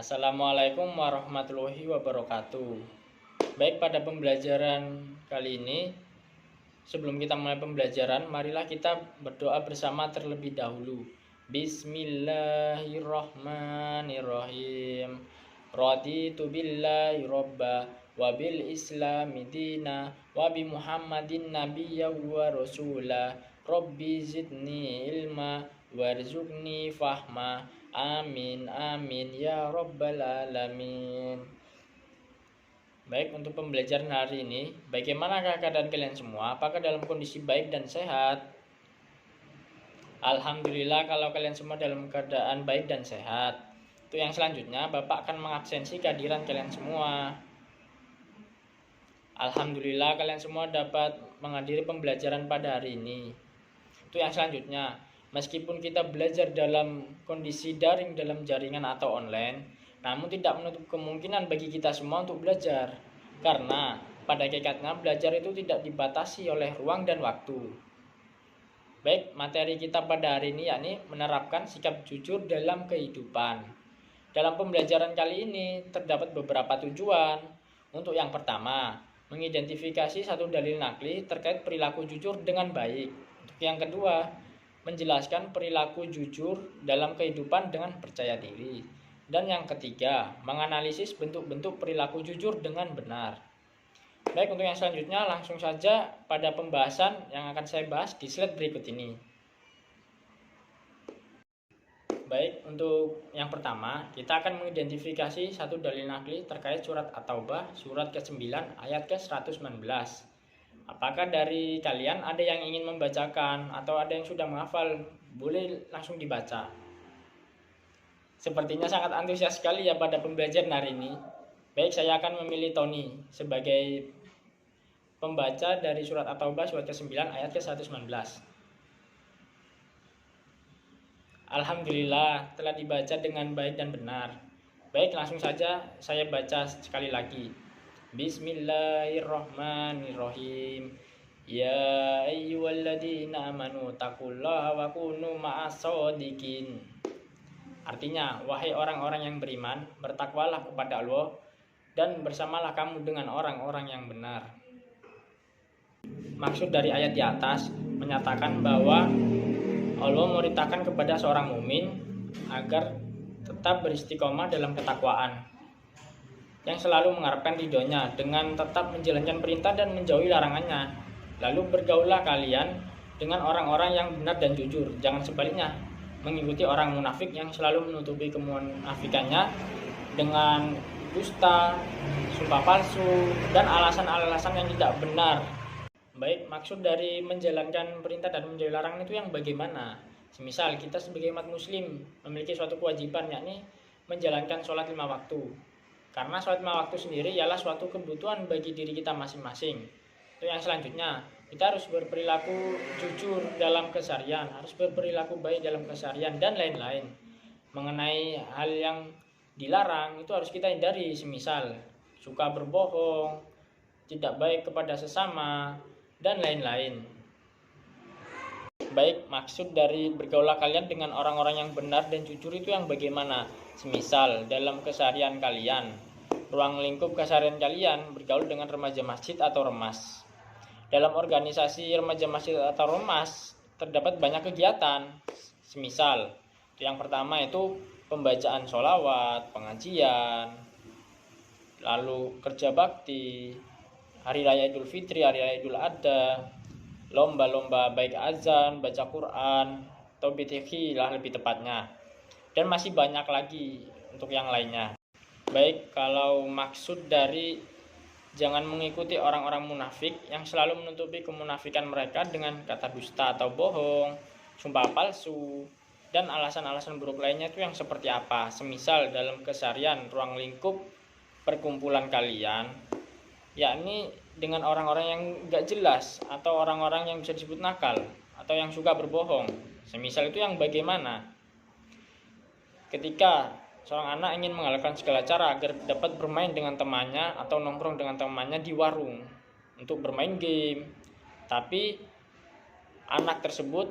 Assalamualaikum warahmatullahi wabarakatuh. Baik, pada pembelajaran kali ini, sebelum kita mulai pembelajaran, marilah kita berdoa bersama terlebih dahulu. Bismillahirrahmanirrahim. Raditu billahi robba wa bil islami dina wa bi muhammadin nabiyya wa rasula. Rabbi zidni ilma warzuqni fahma. Amin amin ya rabbal alamin. Baik, untuk pembelajaran hari ini, bagaimanakah keadaan kalian semua? Apakah dalam kondisi baik dan sehat? Alhamdulillah kalau kalian semua dalam keadaan baik dan sehat. Untuk yang selanjutnya, Bapak akan mengabsensi kehadiran kalian semua. Alhamdulillah kalian semua dapat menghadiri pembelajaran pada hari ini. Untuk yang selanjutnya, meskipun kita belajar dalam kondisi daring dalam jaringan atau online, namun tidak menutup kemungkinan bagi kita semua untuk belajar. Karena pada hakikatnya belajar itu tidak dibatasi oleh ruang dan waktu. Baik, materi kita pada hari ini yakni menerapkan sikap jujur dalam kehidupan. Dalam pembelajaran kali ini terdapat beberapa tujuan. Untuk yang pertama, mengidentifikasi satu dalil nakli terkait perilaku jujur dengan baik. Untuk yang kedua, menjelaskan perilaku jujur dalam kehidupan dengan percaya diri. Dan yang ketiga, menganalisis bentuk-bentuk perilaku jujur dengan benar. Baik, untuk yang selanjutnya langsung saja pada pembahasan yang akan saya bahas di slide berikut ini. Baik, untuk yang pertama, kita akan mengidentifikasi satu dalil nakli terkait surat At-Taubah, surat ke-9 ayat ke-119. Apakah dari kalian ada yang ingin membacakan atau ada yang sudah menghafal? Boleh langsung dibaca. Sepertinya sangat antusias sekali ya pada pembelajaran hari ini. Baik, saya akan memilih Tony sebagai pembaca dari surat At-Taubah surat ke-9 ayat ke-119. Alhamdulillah telah dibaca dengan baik dan benar. Baik, langsung saja saya baca sekali lagi. Bismillahirrahmanirrahim. Ya ayyuhalladzina amanu taqullaha wa kunu ma'as-shodiqin. Artinya, wahai orang-orang yang beriman, bertakwalah kepada Allah dan bersamalah kamu dengan orang-orang yang benar. Maksud dari ayat di atas menyatakan bahwa Allah memerintahkan kepada seorang mukmin agar tetap beristiqomah dalam ketakwaan, yang selalu mengharapkan ridhonya dengan tetap menjalankan perintah dan menjauhi larangannya. Lalu bergaullah kalian dengan orang-orang yang benar dan jujur, jangan sebaliknya mengikuti orang munafik yang selalu menutupi kemunafikannya dengan dusta, sumpah palsu, dan alasan-alasan yang tidak benar. Baik, maksud dari menjalankan perintah dan menjauhi larangan itu yang bagaimana? Semisal kita sebagai umat muslim memiliki suatu kewajiban, yakni menjalankan sholat 5 waktu. Karena sholat 5 waktu sendiri ialah suatu kebutuhan bagi diri kita masing-masing. Itu yang selanjutnya, kita harus berperilaku jujur dalam keseharian, harus berperilaku baik dalam keseharian, dan lain-lain. Mengenai hal yang dilarang itu harus kita hindari, semisal suka berbohong, tidak baik kepada sesama, dan lain-lain. Baik, maksud dari bergaulah kalian dengan orang-orang yang benar dan jujur itu yang bagaimana? Semisal dalam keseharian kalian, ruang lingkup keseharian kalian bergaul dengan remaja masjid atau remas. Dalam organisasi remaja masjid atau remas terdapat banyak kegiatan. Semisal yang pertama itu pembacaan sholawat, pengajian, lalu kerja bakti, hari raya Idul Fitri, hari raya Idul Adha, lomba-lomba baik azan, baca Quran, atau BTQ lah lebih tepatnya. Dan masih banyak lagi untuk yang lainnya. Baik, kalau maksud dari jangan mengikuti orang-orang munafik yang selalu menutupi kemunafikan mereka dengan kata dusta atau bohong, sumpah palsu, dan alasan-alasan buruk lainnya itu yang seperti apa? Semisal dalam keseharian ruang lingkup perkumpulan kalian, yakni dengan orang-orang yang gak jelas atau orang-orang yang bisa disebut nakal atau yang suka berbohong. Semisal itu yang bagaimana? Ketika seorang anak ingin menghalalkan segala cara agar dapat bermain dengan temannya atau nongkrong dengan temannya di warung untuk bermain game, tapi anak tersebut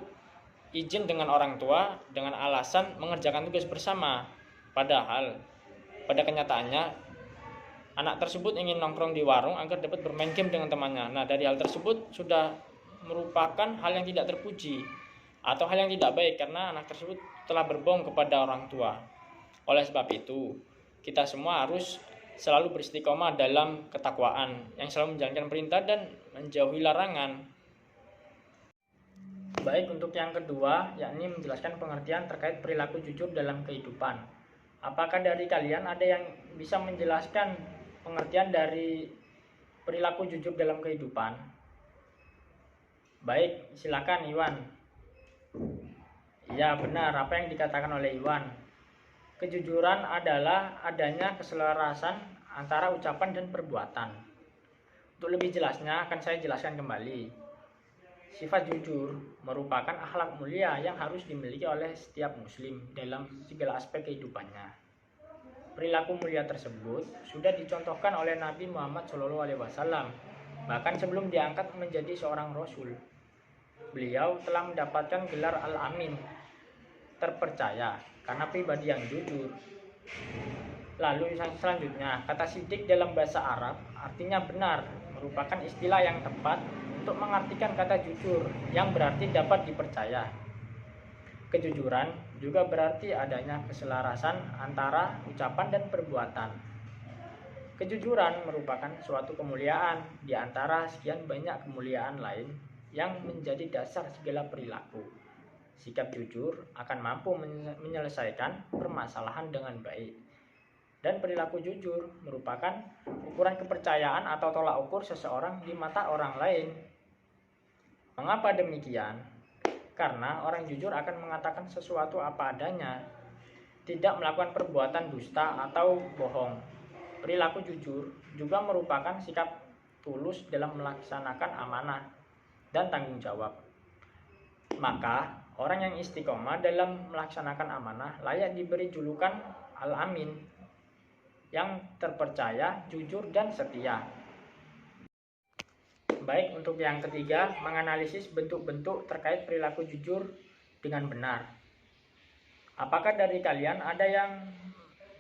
izin dengan orang tua dengan alasan mengerjakan tugas bersama, padahal Pada kenyataannya, anak tersebut ingin nongkrong di warung agar dapat bermain game dengan temannya. Nah, dari hal tersebut sudah merupakan hal yang tidak terpuji atau hal yang tidak baik karena anak tersebut telah berbohong kepada orang tua. Oleh sebab itu, kita semua harus selalu beristiqomah dalam ketakwaan, yang selalu menjalankan perintah dan menjauhi larangan. Baik, untuk yang kedua, yakni menjelaskan pengertian terkait perilaku jujur dalam kehidupan. Apakah dari kalian ada yang bisa menjelaskan pengertian dari perilaku jujur dalam kehidupan? Baik, silakan Iwan. Ya, benar apa yang dikatakan oleh Iwan. Kejujuran adalah adanya keselarasan antara ucapan dan perbuatan. Untuk lebih jelasnya akan saya jelaskan kembali. Sifat jujur merupakan akhlak mulia yang harus dimiliki oleh setiap muslim dalam segala aspek kehidupannya. Perilaku mulia tersebut sudah dicontohkan oleh Nabi Muhammad SAW, bahkan sebelum diangkat menjadi seorang rasul. Beliau telah mendapatkan gelar Al-Amin, terpercaya, karena pribadi yang jujur. Lalu selanjutnya, kata sidik dalam bahasa Arab artinya benar, merupakan istilah yang tepat untuk mengartikan kata jujur yang berarti dapat dipercaya. Kejujuran juga berarti adanya keselarasan antara ucapan dan perbuatan. Kejujuran merupakan suatu kemuliaan di antara sekian banyak kemuliaan lain yang menjadi dasar segala perilaku. Sikap jujur akan mampu menyelesaikan permasalahan dengan baik. Dan perilaku jujur merupakan ukuran kepercayaan atau tolak ukur seseorang di mata orang lain. Mengapa demikian? Karena orang jujur akan mengatakan sesuatu apa adanya, tidak melakukan perbuatan dusta atau bohong. Perilaku jujur juga merupakan sikap tulus dalam melaksanakan amanah dan tanggung jawab. Maka, orang yang istiqomah dalam melaksanakan amanah layak diberi julukan Al-Amin, yang terpercaya, jujur, dan setia. Baik, untuk yang ketiga, menganalisis bentuk-bentuk terkait perilaku jujur dengan benar. Apakah dari kalian ada yang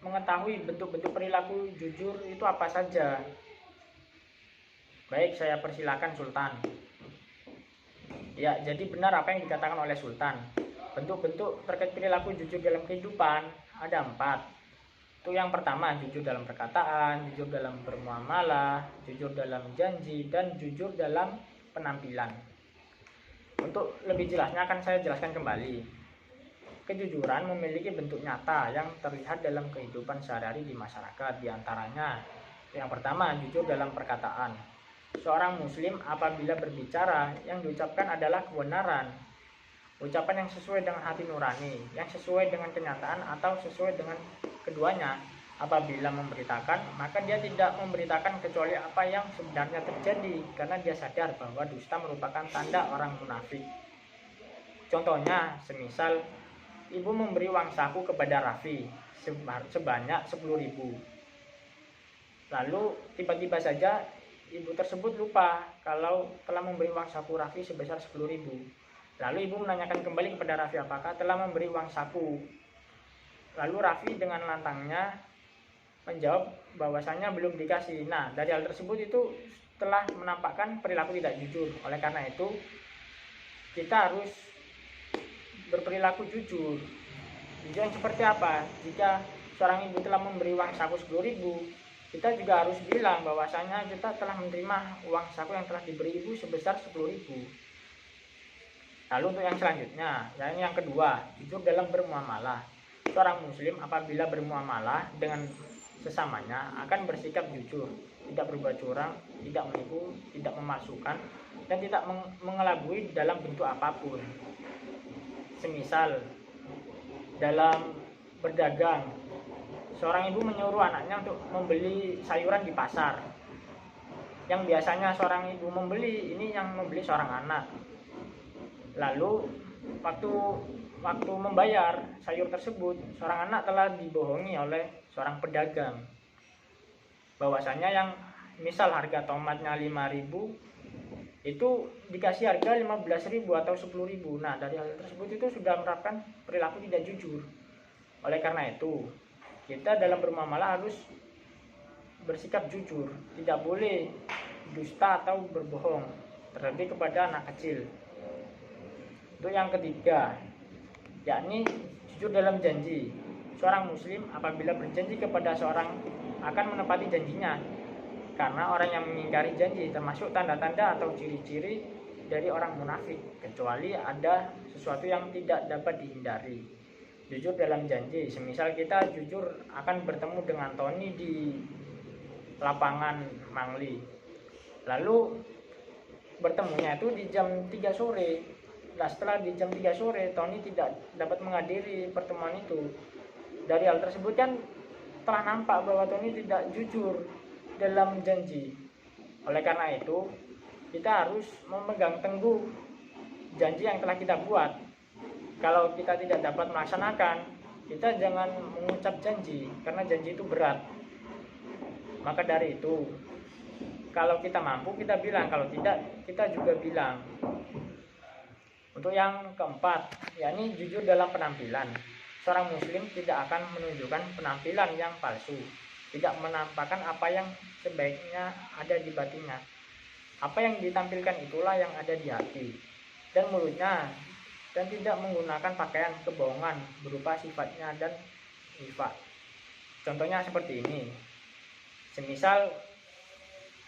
mengetahui bentuk-bentuk perilaku jujur itu apa saja? Baik, saya persilakan Sultan. Ya, jadi benar apa yang dikatakan oleh Sultan. Bentuk-bentuk terkait perilaku jujur dalam kehidupan ada 4. Itu yang pertama, jujur dalam perkataan, jujur dalam bermuamalah, jujur dalam janji, dan jujur dalam penampilan. Untuk lebih jelasnya akan saya jelaskan kembali. Kejujuran memiliki bentuk nyata yang terlihat dalam kehidupan sehari-hari di masyarakat. Di antaranya, yang pertama, jujur dalam perkataan. Seorang muslim apabila berbicara, yang diucapkan adalah kebenaran. Ucapan yang sesuai dengan hati nurani, yang sesuai dengan kenyataan atau sesuai dengan keduanya. Apabila memberitakan, maka dia tidak memberitakan kecuali apa yang sebenarnya terjadi, karena dia sadar bahwa dusta merupakan tanda orang munafik. Contohnya, semisal ibu memberi uang saku kepada Raffi sebanyak 10.000. Lalu tiba-tiba saja ibu tersebut lupa kalau telah memberi uang saku Raffi sebesar 10.000. Lalu ibu menanyakan kembali kepada Raffi apakah telah memberi uang saku. Lalu Raffi dengan lantangnya menjawab bahwasanya belum dikasih. Nah, dari hal tersebut itu telah menampakkan perilaku tidak jujur. Oleh karena itu, kita harus berperilaku jujur. Jujur yang seperti apa? Jika seorang ibu telah memberi uang saku 10.000, kita juga harus bilang bahwasanya kita telah menerima uang saku yang telah diberi ibu sebesar 10.000. Lalu untuk yang selanjutnya, yang kedua, jujur dalam bermuamalah. Seorang muslim apabila bermuamalah dengan sesamanya akan bersikap jujur, tidak berbuat curang, tidak menipu, tidak memalsukan, dan tidak mengelabui dalam bentuk apapun. Semisal dalam berdagang, seorang ibu menyuruh anaknya untuk membeli sayuran di pasar. Yang biasanya seorang ibu membeli, ini yang membeli seorang anak. Lalu waktu membayar sayur tersebut, seorang anak telah dibohongi oleh seorang pedagang. Bahwasanya yang misal harga tomatnya 5.000, itu dikasih harga 15.000 atau 10.000. Nah, dari hal tersebut itu sudah menerapkan perilaku tidak jujur. Oleh karena itu, kita dalam bermuamalah harus bersikap jujur, tidak boleh dusta atau berbohong, terlebih kepada anak kecil. Untuk yang ketiga, yakni jujur dalam janji. Seorang muslim apabila berjanji kepada seorang akan menepati janjinya, karena orang yang mengingkari janji termasuk tanda-tanda atau ciri-ciri dari orang munafik, kecuali ada sesuatu yang tidak dapat dihindari. Jujur dalam janji, semisal kita jujur akan bertemu dengan Tony di lapangan Mangli, lalu bertemunya itu di jam 3 sore. Nah, setelah di jam 3 sore Tony tidak dapat menghadiri pertemuan itu. Dari hal tersebut kan telah nampak bahwa Tony tidak jujur dalam janji. Oleh karena itu, kita harus memegang teguh janji yang telah kita buat. Kalau kita tidak dapat melaksanakan, kita jangan mengucap janji, karena janji itu berat. Maka dari itu, kalau kita mampu kita bilang, kalau tidak kita juga bilang. Untuk yang keempat, yakni jujur dalam penampilan. Seorang muslim tidak akan menunjukkan penampilan yang palsu, tidak menampakkan apa yang sebaiknya ada di batinnya. Apa yang ditampilkan itulah yang ada di hati dan mulutnya, dan tidak menggunakan pakaian kebohongan berupa sifatnya dan sifat. Contohnya seperti ini. Semisal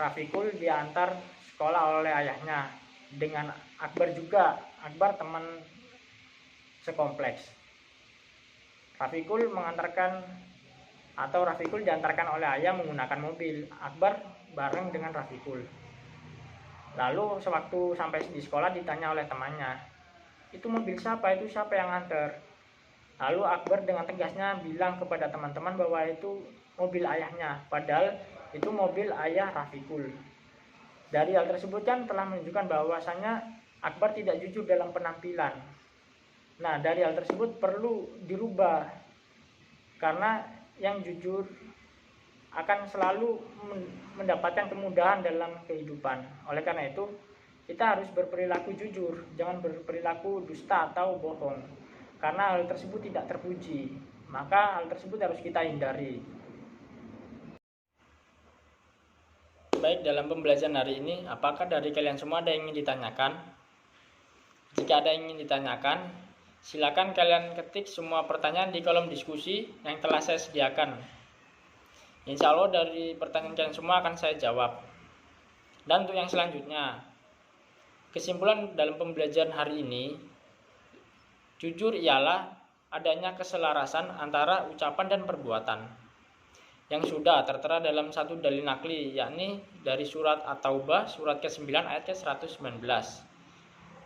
Rafiqul diantar sekolah oleh ayahnya dengan Akbar juga. Akbar teman sekompleks. Rafiqul diantarkan oleh ayah menggunakan mobil. Akbar bareng dengan Rafiqul. Lalu sewaktu sampai di sekolah ditanya oleh temannya, itu mobil siapa? Itu siapa yang antar? Lalu Akbar dengan tegasnya bilang kepada teman-teman bahwa itu mobil ayahnya, padahal itu mobil ayah Rafiqul. Dari hal tersebut kan telah menunjukkan bahwasanya Akbar tidak jujur dalam penampilan. Nah, dari hal tersebut perlu dirubah, karena yang jujur akan selalu mendapatkan kemudahan dalam kehidupan. Oleh karena itu, kita harus berperilaku jujur, jangan berperilaku dusta atau bohong, karena hal tersebut tidak terpuji. Maka hal tersebut harus kita hindari. Baik, dalam pembelajaran hari ini, apakah dari kalian semua ada yang ingin ditanyakan? Jika ada yang ingin ditanyakan, silakan kalian ketik semua pertanyaan di kolom diskusi yang telah saya sediakan. Insya Allah dari pertanyaan kalian semua akan saya jawab. Dan untuk yang selanjutnya, kesimpulan dalam pembelajaran hari ini, jujur ialah adanya keselarasan antara ucapan dan perbuatan yang sudah tertera dalam satu dalil nakli, yakni dari surat At-Taubah surat ke-9 ayat ke-119.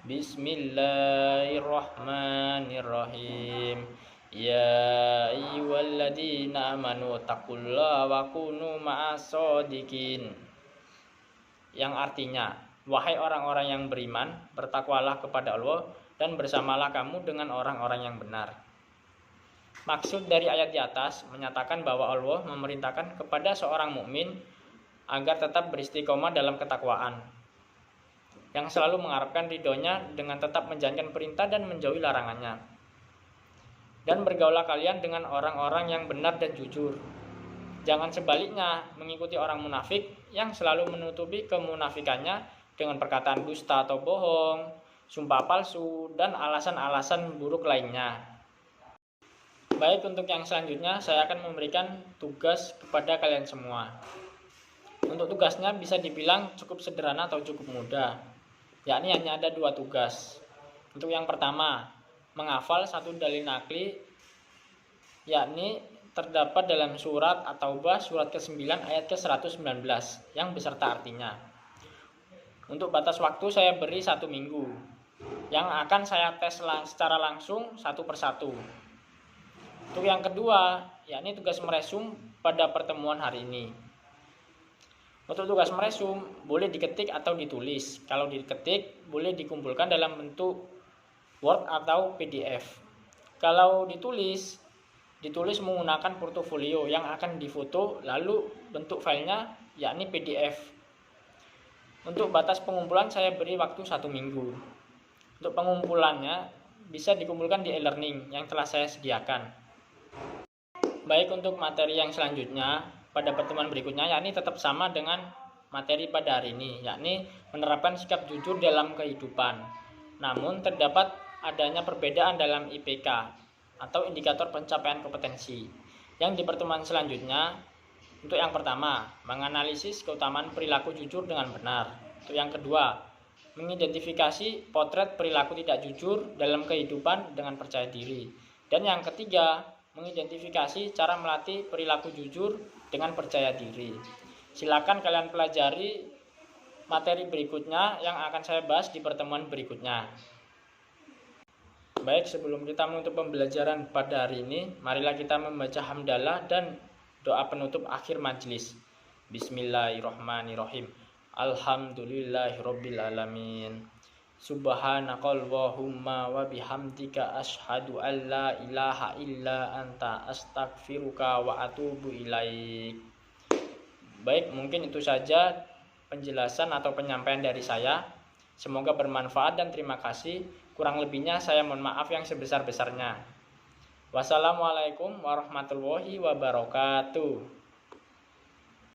Bismillahirrahmanirrahim. Ya ayyuhalladzina amanu taqullaha wa kunu ma'as-shodiqin. Yang artinya, wahai orang-orang yang beriman, bertakwalah kepada Allah dan bersamalah kamu dengan orang-orang yang benar. Maksud dari ayat di atas menyatakan bahwa Allah memerintahkan kepada seorang mukmin agar tetap beristiqomah dalam ketakwaan, yang selalu mengharapkan ridhonya dengan tetap menjalankan perintah dan menjauhi larangannya. Dan bergaulah kalian dengan orang-orang yang benar dan jujur. Jangan sebaliknya mengikuti orang munafik yang selalu menutupi kemunafikannya dengan perkataan dusta atau bohong, sumpah palsu, dan alasan-alasan buruk lainnya. Baik, untuk yang selanjutnya saya akan memberikan tugas kepada kalian semua. Untuk tugasnya bisa dibilang cukup sederhana atau cukup mudah, yakni hanya ada 2 tugas. Untuk yang pertama, menghafal satu dalil nakli, yakni terdapat dalam surat At-Taubah surat ke-9 ayat ke-119 yang beserta artinya. Untuk batas waktu saya beri 1 minggu, yang akan saya tes secara langsung satu persatu. Untuk yang kedua, yakni tugas meresum pada pertemuan hari ini. Untuk tugas meresum boleh diketik atau ditulis. Kalau diketik boleh dikumpulkan dalam bentuk Word atau PDF. Kalau ditulis menggunakan portofolio yang akan difoto, lalu bentuk filenya yakni PDF. Untuk batas pengumpulan saya beri waktu 1 minggu. Untuk pengumpulannya bisa dikumpulkan di e-learning yang telah saya sediakan. Baik, untuk materi yang selanjutnya pada pertemuan berikutnya, yakni tetap sama dengan materi pada hari ini, yakni menerapkan sikap jujur dalam kehidupan. Namun terdapat adanya perbedaan dalam IPK atau indikator pencapaian kompetensi. Yang di pertemuan selanjutnya, untuk yang pertama, menganalisis keutamaan perilaku jujur dengan benar. Untuk yang kedua, mengidentifikasi potret perilaku tidak jujur dalam kehidupan dengan percaya diri. Dan yang ketiga, mengidentifikasi cara melatih perilaku jujur dengan percaya diri. Silakan kalian pelajari materi berikutnya yang akan saya bahas di pertemuan berikutnya. Baik, sebelum kita menutup pembelajaran pada hari ini, marilah kita membaca hamdalah dan doa penutup akhir majelis. Bismillahirrahmanirrahim. Alhamdulillahirabbil alamin. Subhanakallahumma wa bihamdika asyhadu an la ilaha illa anta astaghfiruka wa atubu ilaik. Baik, mungkin itu saja penjelasan atau penyampaian dari saya. Semoga bermanfaat dan terima kasih. Kurang lebihnya saya mohon maaf yang sebesar-besarnya. Wassalamualaikum warahmatullahi wabarakatuh.